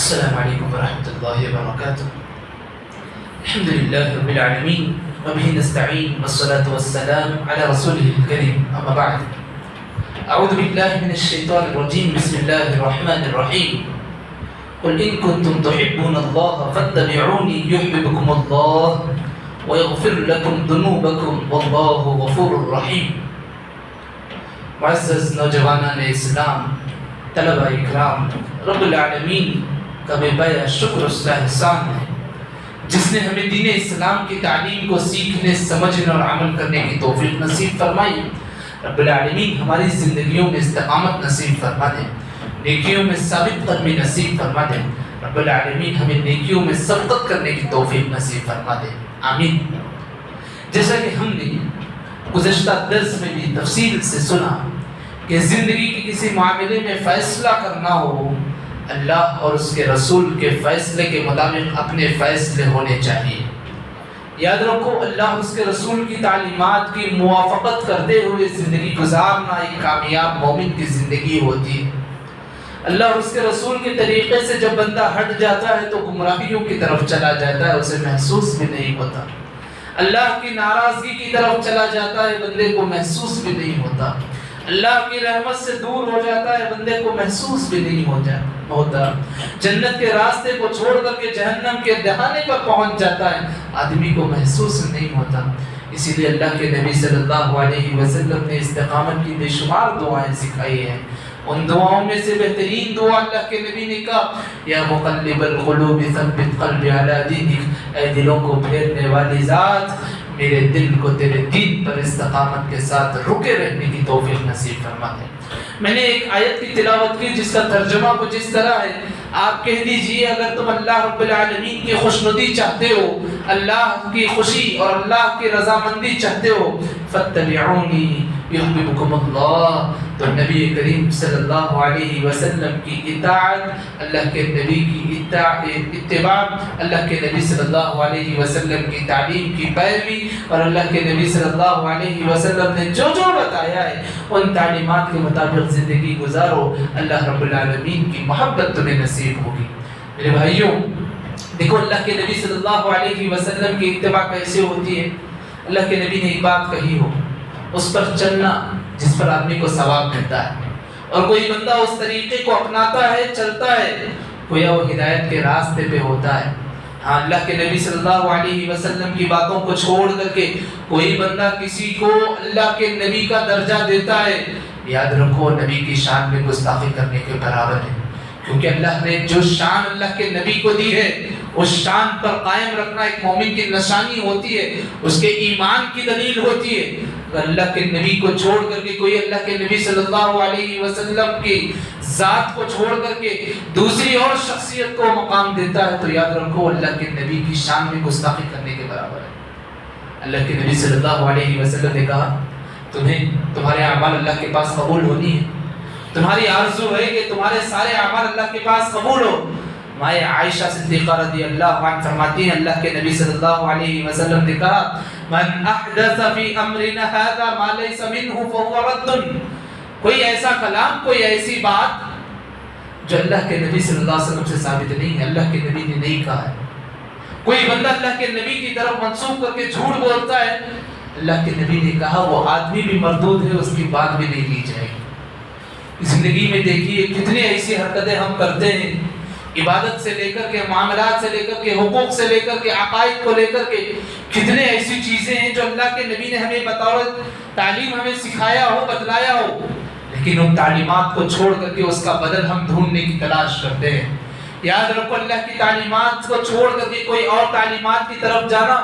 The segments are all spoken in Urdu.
السلام عليكم ورحمة الله وبركاته. الحمد لله رب العالمين وبه نستعين والصلاة والسلام على رسوله الكريم. أما بعد، أعوذ بالله من الشيطان الرجيم. بسم الله الرحمن الرحيم. قل إن كنتم تحبون الله فاتبعوني يحببكم الله ويغفر لكم ذنوبكم والله غفور رحيم. معزز نوجوانان اسلام، طلبہ اکرام، رب العالمین کا بے پایا شکر اس کا احسان ہے جس نے ہمیں دین اسلام کی تعلیم کو سیکھنے، سمجھنے اور عمل کرنے کی توفیق نصیب فرمائی. رب العالمین ہماری زندگیوں میں استقامت نصیب فرما دے، نیکیوں میں ثابت قدمی نصیب فرما دے. رب العالمین ہمیں نیکیوں میں سبقت کرنے کی توفیق نصیب فرما دے، آمین. جیسا کہ ہم نے گزشتہ درس میں بھی تفصیل سے سنا کہ زندگی کے کسی معاملے میں فیصلہ کرنا ہو، اللہ اور اس کے رسول کے فیصلے کے مطابق اپنے فیصلے ہونے چاہیے. یاد رکھو، اللہ اور اس کے رسول کی تعلیمات کی موافقت کرتے ہوئے زندگی گزارنا ایک کامیاب مومن کی زندگی ہوتی ہے. اللہ اور اس کے رسول کے طریقے سے جب بندہ ہٹ جاتا ہے تو گمراہیوں کی طرف چلا جاتا ہے، اسے محسوس بھی نہیں ہوتا. اللہ کی ناراضگی کی طرف چلا جاتا ہے، بندے کو محسوس بھی نہیں ہوتا. اللہ کی رحمت سے دور ہو جاتا ہے، بندے کو محسوس بھی نہیں ہوتا. جنت کے راستے کو چھوڑ کر کے جہنم کے دہانے پر پہنچ جاتا ہے، آدمی کو محسوس نہیں ہوتا. اسی لیے اللہ کے نبی صلی اللہ علیہ وسلم نے استقامت کی بے شمار دعائیں سکھائی ہیں. ان دعاؤں میں سے بہترین دعا اللہ کے نبی نے کہا، یا مقلب القلوب ثبت قلبی علی دینک، اے دلوں کو پھیرنے والی ذات، میرے دل کو تیرے دین پر استقامت کے ساتھ رکے رہنے کی توفیق نصیب فرما دے. میں نے ایک آیت کی تلاوت کی جس کا ترجمہ کچھ اس طرح ہے، آپ کہہ دیجئے اگر تم اللہ رب العالمین کی خوشنودی چاہتے ہو، اللہ کی خوشی اور اللہ کی رضامندی چاہتے ہو، فاتبعونی یحببکم اللہ، تو نبی کریم صلی اللہ علیہ وسلم کی اطاعت، اللہ کے نبی کی اتباع، اللہ کے نبی صلی اللہ علیہ وسلم کی تعلیم کی پیروی، اور اللہ کے نبی صلی اللہ علیہ وسلم نے جو جو بتایا ہے ان تعلیمات کے مطابق زندگی گزارو. اللہ رب العالمین کی محبت تمہیں نصیب ہوگی. میرے بھائیوں، دیکھو اللہ کے نبی صلی اللہ علیہ وسلم کی اتباع کیسے ہوتی ہے. اللہ کے نبی نے ایک بات کہی ہو، اس پر چلنا جس پر آدمی کو ثواب ملتا ہے، اور کوئی بندہ اس طریقے کو اپناتا ہے، چلتا ہے، گویا وہ ہدایت کے راستے پہ ہوتا ہے. ہاں، اللہ کے نبی صلی اللہ علیہ وسلم کی باتوں کو چھوڑ کر کے کوئی بندہ کسی کو اللہ کے نبی کا درجہ دیتا ہے، یاد رکھو نبی کی شان میں گستاخی کرنے کے برابر ہے. کیونکہ اللہ نے جو شان اللہ کے نبی کو دی ہے اس شان پر قائم رکھنا ایک مومن کی نشانی ہوتی ہے، اس کے ایمان کی دلیل ہوتی ہے. اگر اللہ کے نبی کو چھوڑ کر کے کوئی اللہ کے نبی صلی اللہ علیہ وسلم کی ذات کو چھوڑ کر کے دوسری اور شخصیت کو مقام دیتا ہے تو یاد رکھو اللہ کے نبی کی شان میں گستاخی کرنے کے برابر ہے. اللہ کے نبی صلی اللہ علیہ وسلم نے کہا، تمہارے اعمال اللہ کے پاس قبول ہونی ہے، تمہاری آرزو ہے کہ تمہارے سارے اعمال اللہ کے پاس قبول ہو. مائیں عائشہ صدیقہ رضی اللہ عنہ فرماتی ہیں، اللہ کے نبی صلی اللہ علیہ وسلم نے کہا، من احدث فی امرنا هذا ما ليس منه فهو رد. کوئی ایسا کلام، کوئی ایسی بات جو اللہ کے نبی صلی اللہ علیہ وسلم سے ثابت نہیں ہے، اللہ کے نبی نے نہیں کہا ہے. کوئی بندہ اللہ کے نبی کی طرف منسوب کر کے جھوٹ بولتا ہے، اللہ کے نبی نے کہا وہ آدمی بھی مردود ہے، اس کی بات بھی نہیں لی جائے گی. زندگی میں دیکھیے کتنی ایسی حرکتیں ہم کرتے ہیں، عبادت سے لے کر کے، معاملات سے لے کر کے، حقوق سے لے کر کے، عقائد کو لے کر کے، کتنے ایسی چیزیں ہیں جو اللہ کے نبی نے ہمیں بطور تعلیم ہمیں سکھایا ہو، بتلایا ہو، لیکن ان تعلیمات کو چھوڑ کر کے اس کا بدل ہم ڈھونڈنے کی تلاش کرتے ہیں. یاد رکھو اللہ کی تعلیمات کو چھوڑ کر کے کوئی اور تعلیمات کی طرف جانا،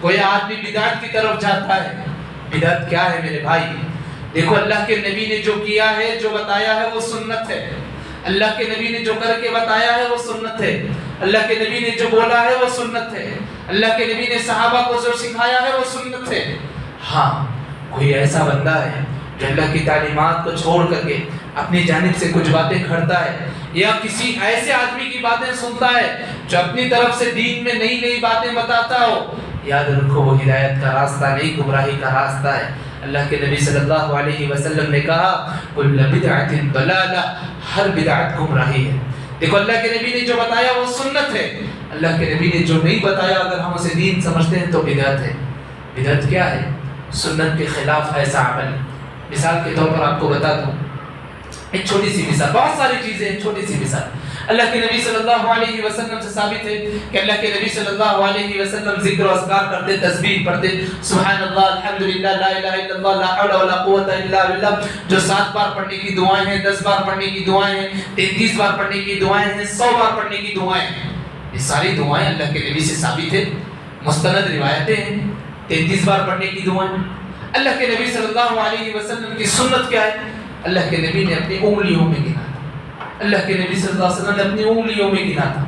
کوئی آدمی بدعت کی طرف جاتا ہے. بدعت کیا ہے میرے بھائی؟ دیکھو اللہ کے نبی نے جو کیا ہے، جو بتایا ہے وہ سنت ہے. اللہ کے نبی نے جو کر کے بتایا ہے وہ سنت ہے. اللہ کے نبی نے جو بولا ہے وہ سنت ہے. اللہ کے نبی نے صحابہ کو جو سکھایا ہے وہ سنت ہے. ہاں، کوئی ایسا بندہ ہے جو اللہ کی تعلیمات کو چھوڑ کر کے اپنی جانب سے کچھ باتیں کرتا ہے، یا کسی ایسے آدمی کی باتیں سنتا ہے جو اپنی طرف سے دین میں نئی نئی باتیں بتاتا ہو، یاد رکھو وہ ہدایت کا راستہ نہیں، گمراہی کا راستہ ہے. اللہ کے نبی صلی اللہ علیہ وسلم نے کہا، کل بدعۃ ضلالہ، ہر بدعت گمراہی ہے. دیکھو اللہ کے نبی نے جو بتایا وہ سنت ہے، اللہ کے نبی نے جو نہیں بتایا اگر ہم اسے دین سمجھتے ہیں تو بدعت ہے۔ بدعت کیا ہے؟ سنت کے خلاف ایسا عمل۔ مثال کے طور پر آپ کو بتا دوں ایک چھوٹی سی مثال، بہت ساری چیزیں ہیں، چھوٹی سی مثال۔ اللہ کے نبی صلی اللہ علیہ وسلم سے ثابت ہے کہ اللہ کے نبی صلی اللہ علیہ وسلم ذکر و اذکار کرتے، تسبیح پڑھتے، سبحان اللہ، الحمدللہ، لا الہ الا اللہ، لا حول ولا قوت الا باللہ، جو 7 بار پڑھنے کی دعائیں ہیں، 10 بار پڑھنے کی دعائیں ہیں، 33 بار پڑھنے کی دعائیں ہیں، 100 بار پڑھنے کی دعائیں ہیں۔ یہ ساری دعائیں اللہ کے نبی سے ثابت ہے، مستند روایتیں ہیں۔ 33 بار پڑھنے کی دعائیں اللہ کے نبی صلی اللہ علیہ وسلم کی سنت کیا ہے؟ اللہ کے نبی نے اپنی انگلیوں میں گنا تھا، اللہ کے نبی صلی اللہ علیہ وسلم نے اپنی انگلیوں میں گنا تھا۔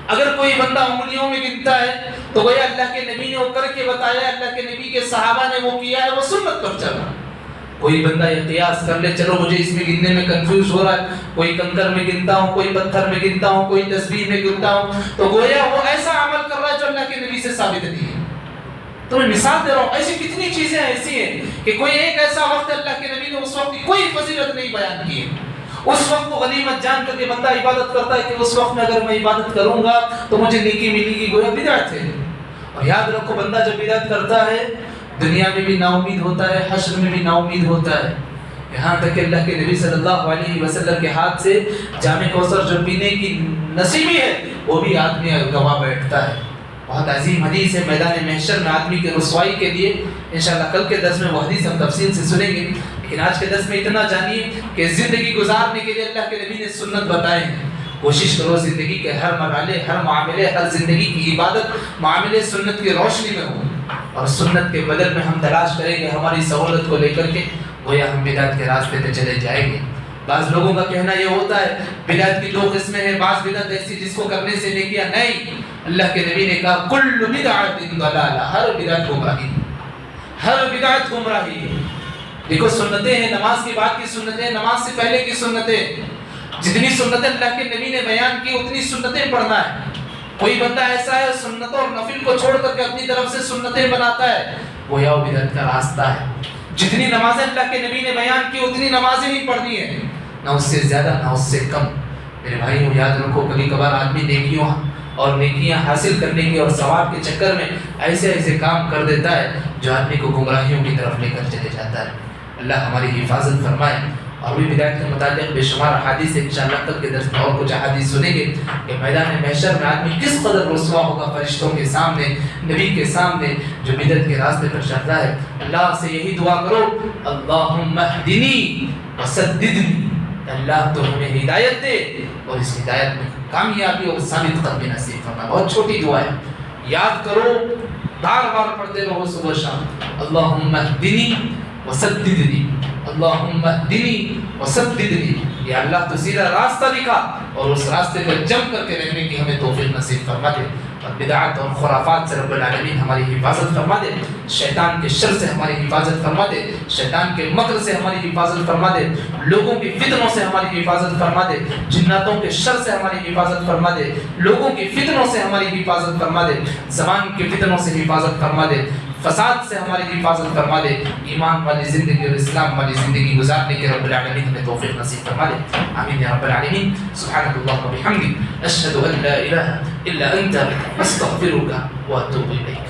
اگر کوئی بندہ انگلیوں میں گنتا ہے تو گویا اللہ کے نبی نے وہ کر کے بتایا، اللہ کے نبی کے صحابہ نے وہ کیا ہے، وہ سنت پر چل رہا۔ کوئی بندہ یہ قیاس کر لے چلو مجھے اس میں گننے میں کنفیوز ہو رہا ہے، کوئی کنکر میں گنتا ہوں، کوئی پتھر میں گنتا ہوں، کوئی تسبیح میں گنتا ہوں، تو گویا وہ ایسا عمل کر رہا ہے جو اللہ کے نبی سے ثابت نہیں ہے۔ تو میں مثال دے رہا ہوں، ایسی کتنی چیزیں ایسی ہیں کہ کوئی ایک ایسا وقت اللہ کے نبی نے اس وقت کی کوئی فضیلت نہیں بیان کی ہے، اس وقت کو غنیمت جان کر کے بندہ عبادت کرتا ہے کہ اس وقت میں اگر میں عبادت کروں گا تو مجھے نیکی ملے گی، گویا بدعت ہے۔ اور یاد رکھو بندہ جب بدعت کرتا ہے دنیا میں بھی نا امید ہوتا ہے، حشر میں بھی نا امید ہوتا ہے۔ یہاں تک کہ اللہ کے نبی صلی اللہ علیہ وسلم کے ہاتھ سے جام کوثر جو پینے کی نصیبی ہے وہ بھی آدمی گنوا بیٹھتا ہے۔ بہت عظیم حدیث ہے، میدان محشر میں آدمی کی رسوائی کے لیے انشاءاللہ کل کے درس میں وہ حدیث ہم تفصیل سے سنیں گے، لیکن آج کے درس میں اتنا جانیے کہ زندگی گزارنے کے لیے اللہ کے نبی نے سنت بتائے ہیں۔ کوشش کرو زندگی کے ہر مرحلے، ہر معاملے، ہر زندگی کی عبادت معاملے سنت کی روشنی میں ہوں، اور سنت کے بدل میں ہم تلاش کریں گے ہماری سہولت کو لے کر کے گویا ہم بدعت کے راستے پہ چلے جائیں گے۔ بعض لوگوں کا کہنا یہ ہوتا ہے بدعت کی 2 قسمیں ہیں، بعض بدعت ایسی جس کو کرنے سے نیکیاں نہیں۔ اللہ کے نبی نے کہا کل بدعت ضلالہ، ہر بدعت گمراہی، ہر بدعت گمراہی۔ دیکھو سنتیں ہیں، نماز کے بعد کی سنتیں، نماز سے پہلے کی سنتیں، جتنی سنتیں اللہ کے نبی نے بیان کی اتنی سنتیں پڑھنا ہے۔ کوئی بندہ ایسا ہے سنتوں اور نفل کو چھوڑ کر کے اپنی طرف سے سنتیں بناتا ہے، وہ یا بدعت کا راستہ ہے۔ جتنی نمازیں اللہ کے نبی نے بیان کی اتنی نمازیں ہی پڑھنی ہیں، نہ اس سے زیادہ نہ اس سے کم۔ میرے بھائیوں یاد رکھو کبھی کبھار آدمی نیکیوں اور نیکیاں حاصل کرنے کی اور ثواب کے چکر میں ایسے ایسے کام کر دیتا ہے جو آدمی کو گمراہیوں کی طرف لے کر چلے جاتا ہے۔ اللہ ہماری حفاظت فرمائے۔ اور بھی بدعت کے متعلق بے شمار احادیث ہیں، انشاءاللہ کل کے درس میں اور کچھ احادیث سنیں گے کہ میدان محشر میں آدمی کس قدر رسوا ہوگا فرشتوں کے سامنے، نبی کے سامنے، جو بدعت کے راستے پر چلتا ہے۔ اللہ سے یہی دعا کرو اللہم اہدنی وسددنی، اللہ تو ہمیں ہدایت دے اور اس ہدایت میں کامیابی اور ثابت قدمی نصیب فرما۔ بہت چھوٹی دعا ہے، یاد کرو، بار بار پڑھتے رہو صبح شام، اللہم اہدنی وسددنی، اللہم اہدنی وسددنی، یا اللہ تو سیدھا راستہ دکھا اور اس راستے پر جم کر کے رہنے کی ہمیں توفیق نصیب فرما دے، اور بدعات اور خرافات سے رب العالمین ہماری حفاظت فرما دے، شیطان کے شر سے ہماری حفاظت فرما دے، شیطان کے مکر سے ہماری حفاظت فرما دے، لوگوں کی فتنوں سے ہماری حفاظت فرما دے، جناتوں کے شر سے ہماری حفاظت فرما دے، لوگوں کی فتنوں سے ہماری حفاظت فرما دے، زبان کی فتنوں سے حفاظت فرما دے، فساد سے ہماری حفاظت فرما دے، ایمان والی زندگی اور اسلام والی زندگی گزارنے کے رب العالمین ہمیں توفیق نصیب فرما دے۔ آمین یا رب العالمین۔ سبحانک اللہم و بحمدک، اشہد ان لا الہ الا انت، استغفرک و اتوب الیک۔